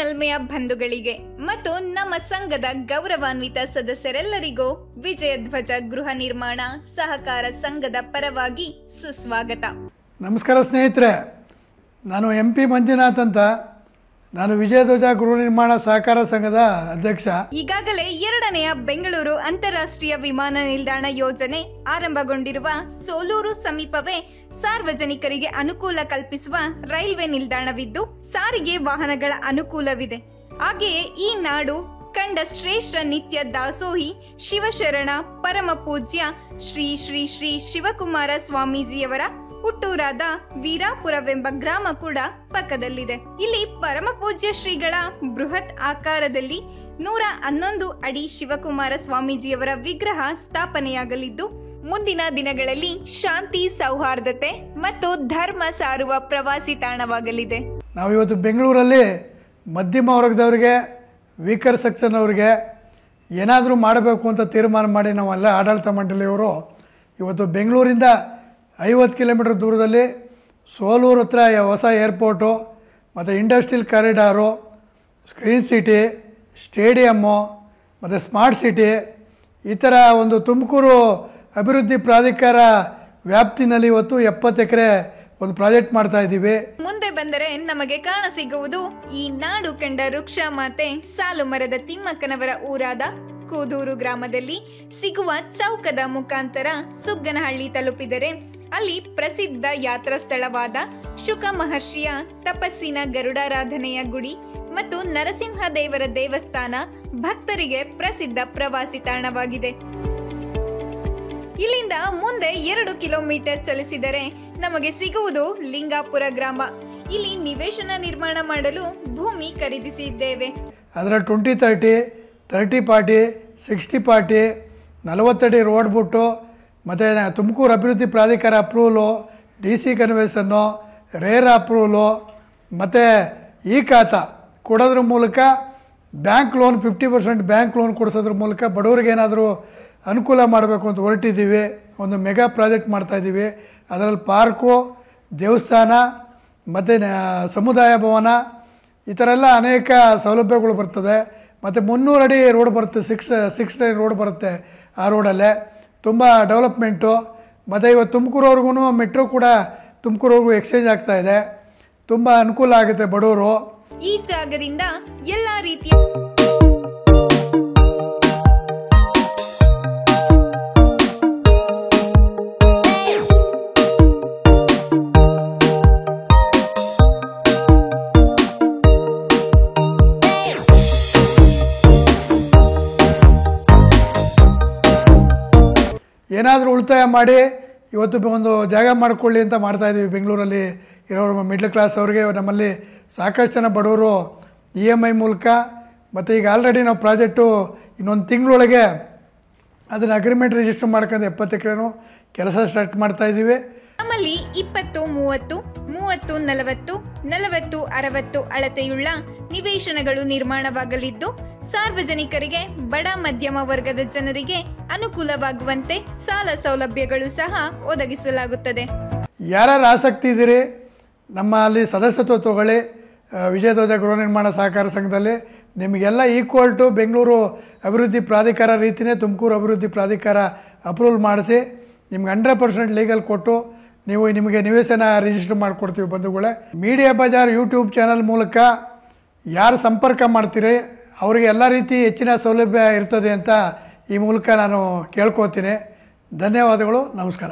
ನಲ್ಮೆಯ ಬಂಧುಗಳಿಗೆ ಮತ್ತು ನಮ್ಮ ಸಂಘದ ಗೌರವಾನ್ವಿತ ಸದಸ್ಯರೆಲ್ಲರಿಗೂ ವಿಜಯಧ್ವಜ ಗೃಹ ನಿರ್ಮಾಣ ಸಹಕಾರ ಸಂಘದ ಪರವಾಗಿ ಸುಸ್ವಾಗತ. ನಮಸ್ಕಾರ ಸ್ನೇಹಿತರೆ, ನಾನು MP ಮಂಜುನಾಥ್ ಅಂತ. ನಾನು ವಿಜಯಧ್ವಜ ಗೃಹ ನಿರ್ಮಾಣ ಸಹಕಾರ ಸಂಘದ ಅಧ್ಯಕ್ಷ. ಈಗಾಗಲೇ 2ನೇ ಬೆಂಗಳೂರು ಅಂತಾರಾಷ್ಟ್ರೀಯ ವಿಮಾನ ನಿಲ್ದಾಣ ಯೋಜನೆ ಆರಂಭಗೊಂಡಿರುವ ಸೋಲೂರು ಸಮೀಪವೇ ಸಾರ್ವಜನಿಕರಿಗೆ ಅನುಕೂಲ ಕಲ್ಪಿಸುವ ರೈಲ್ವೆ ನಿಲ್ದಾಣವಿದ್ದು ಸಾರಿಗೆ ವಾಹನಗಳ ಅನುಕೂಲವಿದೆ. ಹಾಗೆಯೇ ಈ ನಾಡು ಕಂಡ ಶ್ರೇಷ್ಠ ನಿತ್ಯ ದಾಸೋಹಿ ಶಿವಶರಣ ಪರಮ ಪೂಜ್ಯ ಶ್ರೀ ಶ್ರೀ ಶ್ರೀ ಶಿವಕುಮಾರ ಸ್ವಾಮೀಜಿಯವರ ಹುಟ್ಟೂರಾದ ವೀರಾಪುರವೆಂಬ ಗ್ರಾಮ ಕೂಡ ಪಕ್ಕದಲ್ಲಿದೆ. ಇಲ್ಲಿ ಪರಮ ಪೂಜ್ಯ ಶ್ರೀಗಳ ಬೃಹತ್ ಆಕಾರದಲ್ಲಿ 111 ಅಡಿ ಶಿವಕುಮಾರ ಸ್ವಾಮೀಜಿಯವರ ವಿಗ್ರಹ ಸ್ಥಾಪನೆಯಾಗಲಿದ್ದು ಮುಂದಿನ ದಿನಗಳಲ್ಲಿ ಶಾಂತಿ, ಸೌಹಾರ್ದತೆ ಮತ್ತು ಧರ್ಮ ಸಾರುವ ಪ್ರವಾಸಿ ತಾಣವಾಗಲಿದೆ. ನಾವು ಇವತ್ತು ಬೆಂಗಳೂರಲ್ಲಿ ಮಧ್ಯಮ ವರ್ಗದವರಿಗೆ, ವೀಕರ್ ಸೆಕ್ಷನ್ ಅವರಿಗೆ ಏನಾದರೂ ಮಾಡಬೇಕು ಅಂತ ತೀರ್ಮಾನ ಮಾಡಿ ನಾವೆಲ್ಲ ಆಡಳಿತ ಮಂಡಳಿಯವರು ಇವತ್ತು ಬೆಂಗಳೂರಿಂದ 50 ಕಿಲೋಮೀಟರ್ ದೂರದಲ್ಲಿ ಸೋಲೂರು ಹತ್ರ ಹೊಸ ಏರ್ಪೋರ್ಟು ಮತ್ತು industrial corridor, screen city, stadium ಮತ್ತು ಸ್ಮಾರ್ಟ್ ಸಿಟಿ, ಈ ಥರ ಒಂದು ತುಮಕೂರು ಅಭಿವೃದ್ಧಿ ಪ್ರಾಧಿಕಾರ ವ್ಯಾಪ್ತಿನಲ್ಲಿ ಇವತ್ತು 70 ಎಕರೆ ಒಂದು ಪ್ರಾಜೆಕ್ಟ್ ಮಾಡ್ತಾ ಇದ್ದೀವಿ. ಮುಂದೆ ಬಂದರೆ ನಮಗೆ ಕಾಣಸಿಗುವುದು ಈ ನಾಡು ಕಂಡ ವೃಕ್ಷ ಮಾತೆ ಸಾಲು ಮರದ ತಿಮ್ಮಕ್ಕನವರ ಊರಾದ ಕೂದೂರು ಗ್ರಾಮದಲ್ಲಿ ಸಿಗುವ ಚೌಕದ ಮುಖಾಂತರ ಸುಗ್ಗನಹಳ್ಳಿ ತಲುಪಿದರೆ ಅಲ್ಲಿ ಪ್ರಸಿದ್ಧ ಯಾತ್ರಾ ಸ್ಥಳವಾದ ಶುಕ ಮಹರ್ಷಿಯ ತಪಸ್ಸಿನ ಗರುಡಾರಾಧನೆಯ ಗುಡಿ ಮತ್ತು ನರಸಿಂಹ ದೇವರ ದೇವಸ್ಥಾನ ಭಕ್ತರಿಗೆ ಪ್ರಸಿದ್ಧ ಪ್ರವಾಸಿ ತಾಣವಾಗಿದೆ. ಇಲ್ಲಿಂದ ಮುಂದೆ 2 ಕಿಲೋಮೀಟರ್ ಚಲಿಸಿದರೆ ನಮಗೆ ಸಿಗುವುದು ಲಿಂಗಾಪುರ ಗ್ರಾಮ. ಇಲ್ಲಿ ನಿವೇಶನ ನಿರ್ಮಾಣ ಮಾಡಲು ಭೂಮಿ ಖರೀದಿಸಿದ್ದೇವೆ. ಅದರ 20-30, 30-40, 60-40, 40 ಅಡಿ ರೋಡ್ ಬಿಟ್ಟು ಮತ್ತು ತುಮಕೂರು ಅಭಿವೃದ್ಧಿ ಪ್ರಾಧಿಕಾರ ಅಪ್ರೂವಲು, DC ಕನ್ವೆನ್ಷನ್ನು, ರೇರ್ ಅಪ್ರೂವಲು ಮತ್ತು ಈ ಖಾತಾ ಕೊಡೋದ್ರ ಮೂಲಕ ಬ್ಯಾಂಕ್ ಲೋನ್ 50% ಬ್ಯಾಂಕ್ ಲೋನ್ ಕೊಡಿಸೋದ್ರ ಮೂಲಕ ಬಡವರಿಗೆ ಏನಾದರೂ ಅನುಕೂಲ ಮಾಡಬೇಕು ಅಂತ ಹೊರಟಿದ್ದೀವಿ. ಒಂದು ಮೆಗಾ ಪ್ರಾಜೆಕ್ಟ್ ಮಾಡ್ತಾಯಿದ್ದೀವಿ. ಅದರಲ್ಲಿ ಪಾರ್ಕು, ದೇವಸ್ಥಾನ ಮತ್ತು ಸಮುದಾಯ ಭವನ, ಈ ಥರ ಎಲ್ಲ ಅನೇಕ ಸೌಲಭ್ಯಗಳು ಬರ್ತದೆ. ಮತ್ತು 300 ಅಡಿ ರೋಡ್ ಬರುತ್ತೆ, 6 ಲೈನ್ ರೋಡ್ ಬರುತ್ತೆ. ಆ ರೋಡಲ್ಲೇ ತುಂಬ ಡೆವಲಪ್ಮೆಂಟು. ಮತ್ತು ಇವತ್ತು ತುಮಕೂರವ್ರಿಗೂ ಮೆಟ್ರೋ ಕೂಡ ತುಮಕೂರವ್ರಿಗೂ ಎಕ್ಸ್ಚೇಂಜ್ ಆಗ್ತಾ ಇದೆ. ತುಂಬ ಅನುಕೂಲ ಆಗುತ್ತೆ ಬಡವರು. ಈ ಜಾಗದಿಂದ ಎಲ್ಲ ರೀತಿಯ ಏನಾದರೂ ಉಳಿತಾಯ ಮಾಡಿ ಇವತ್ತು ಒಂದು ಜಾಗ ಮಾಡಿಕೊಳ್ಳಿ ಅಂತ ಮಾಡ್ತಾಯಿದ್ದೀವಿ. ಬೆಂಗಳೂರಲ್ಲಿ ಇರೋರು ಮಿಡ್ಲ್ ಕ್ಲಾಸ್ ಅವ್ರಿಗೆ ನಮ್ಮಲ್ಲಿ ಸಾಕಷ್ಟು ಜನ ಬಡವರು EMI ಮೂಲಕ ಮತ್ತು ಈಗ ಆಲ್ರೆಡಿ ನಾವು ಪ್ರಾಜೆಕ್ಟು ಇನ್ನೊಂದು ತಿಂಗಳೊಳಗೆ ಅದನ್ನು ಅಗ್ರಿಮೆಂಟ್ ರಿಜಿಸ್ಟರ್ ಮಾಡ್ಕೊಂಡು 70 ಎಕರೆನೂ ಕೆಲಸ ಸ್ಟಾರ್ಟ್ ಮಾಡ್ತಾಯಿದ್ದೀವಿ. ನಮ್ಮಲ್ಲಿ 20-30, 30-40, 40-60 ಅಳತೆಯುಳ್ಳ ನಿವೇಶನಗಳು ನಿರ್ಮಾಣವಾಗಲಿದ್ದು ಸಾರ್ವಜನಿಕರಿಗೆ, ಬಡ ಮಧ್ಯಮ ವರ್ಗದ ಜನರಿಗೆ ಅನುಕೂಲವಾಗುವಂತೆ ಸಾಲ ಸೌಲಭ್ಯಗಳು ಸಹ ಒದಗಿಸಲಾಗುತ್ತದೆ. ಯಾರ್ಯಾರು ಆಸಕ್ತಿ ಇದ್ದೀರಿ ನಮ್ಮಲ್ಲಿ ಸದಸ್ಯತ್ವ ತಗೊಳ್ಳಿ. ವಿಜಯಧ್ವಜ ಗೃಹ ನಿರ್ಮಾಣ ಸಹಕಾರ ಸಂಘದಲ್ಲಿ ನಿಮಗೆಲ್ಲ ಈಕ್ವಲ್ ಟು ಬೆಂಗಳೂರು ಅಭಿವೃದ್ಧಿ ಪ್ರಾಧಿಕಾರ ರೀತಿಯೇ ತುಮಕೂರು ಅಭಿವೃದ್ಧಿ ಪ್ರಾಧಿಕಾರ ಅಪ್ರೂವಲ್ ಮಾಡಿಸಿ ನಿಮ್ಗೆ 100% ಲೀಗಲ್ ಕೊಟ್ಟು ನಿಮಗೆ ನಿವೇಶನ ರಿಜಿಸ್ಟರ್ ಮಾಡಿಕೊಡ್ತೀವಿ ಬಂಧುಗಳೇ. ಮೀಡಿಯಾ ಬಜಾರ್ ಯೂಟ್ಯೂಬ್ ಚಾನಲ್ ಮೂಲಕ ಯಾರು ಸಂಪರ್ಕ ಮಾಡ್ತೀರಿ ಅವರಿಗೆ ಎಲ್ಲ ರೀತಿ ಹೆಚ್ಚಿನ ಸೌಲಭ್ಯ ಇರ್ತದೆ ಅಂತ ಈ ಮೂಲಕ ನಾನು ಕೇಳ್ಕೊತೀನಿ. ಧನ್ಯವಾದಗಳು. ನಮಸ್ಕಾರ.